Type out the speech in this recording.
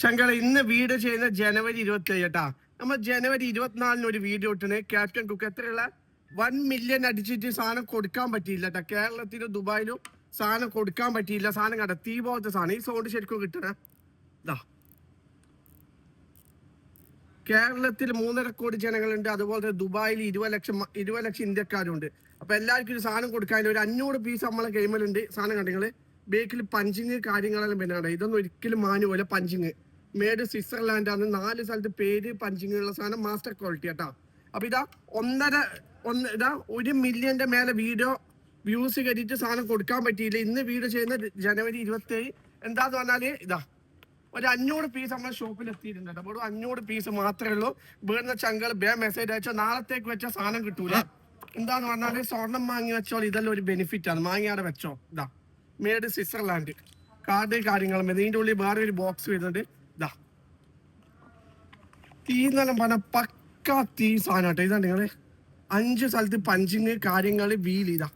ചങ്കള ഇന്ന് വീഡിയോ ചെയ്യുന്ന ജനുവരി 27 കേട്ടാ. നമ്മൾ ജനുവരി 24 ഒരു വീഡിയോ ഇട്ടിന് ക്യാപ്റ്റൻ കുക്ക് എത്രയുള്ള 1 മില്യൺ അടിച്ചിട്ട് സാധനം കൊടുക്കാൻ പറ്റിയില്ല കേട്ടാ. കേരളത്തിലും ദുബായിലും സാധനം കൊടുക്കാൻ പറ്റിയില്ല. സാധനം കണ്ട തീ പോലത്തെ സാധനം. ഈ സൗണ്ട് ശരിക്കും കിട്ടണേ. ഇതാ കേരളത്തിൽ 3.5 കോടി ജനങ്ങളുണ്ട്. അതുപോലെ ദുബായിൽ 20 ലക്ഷം ഇന്ത്യക്കാരുണ്ട്. അപ്പൊ എല്ലാവർക്കും ഒരു സാധനം കൊടുക്കാൻ ഒരു 500 പീസ് നമ്മളെ ഗെയിമിലുണ്ട്. സാധനം കണ്ടെങ്കിൽ ബേക്കിൽ പഞ്ചിങ് കാര്യങ്ങളെല്ലാം പിന്നെ ഇതൊന്നും ഒരിക്കലും മാനുപോലെ പഞ്ചിങ് മേഡ് സ്വിറ്റ്സർലാൻഡ് ആണ്. 4 സ്ഥലത്ത് പേര് പഞ്ചിങ് ഉള്ള സാധനം മാസ്റ്റർ ക്വാളിറ്റി കേട്ടോ. അപ്പൊ ഇതാ 1 മില്യന്റെ മേലെ വീഡിയോ വ്യൂസ് കയറ്റിയിട്ട് സാധനം കൊടുക്കാൻ പറ്റിയില്ല. ഇന്ന് വീഡിയോ ചെയ്യുന്ന ജനുവരി 27 എന്താന്ന് പറഞ്ഞാല് ഇതാ ഒരു 500 പീസ് നമ്മുടെ ഷോപ്പിൽ എത്തിയിട്ടുണ്ട്. അപ്പോൾ 500 പീസ് മാത്രമേ ഉള്ളൂ. വീടിന്റെ ചങ്കൾ മെസ്സേജ് അയച്ചോ നാളത്തേക്ക് വെച്ച സാധനം കിട്ടൂല. എന്താന്ന് പറഞ്ഞാല് സ്വർണം വാങ്ങി വെച്ചോ, ഇതെല്ലാം ഒരു ബെനിഫിറ്റ് ആണ്. വാങ്ങിയാടെ വെച്ചോ. ഇതാ മേഡ് സ്വിറ്റ്സർലാൻഡ് കാർഡ് കാര്യങ്ങളും. ഇതിന്റെ ഉള്ളിൽ വേറെ ഒരു ബോക്സ് വരുന്നുണ്ട്. ഇതാ തീ എന്നെല്ലാം പറഞ്ഞ പക്ക തീ സാധനം കേട്ടോ. ഇതാ നിങ്ങള് 5 സ്ഥലത്ത് പഞ്ചിങ് കാര്യങ്ങള് വീൽ. ഇതാ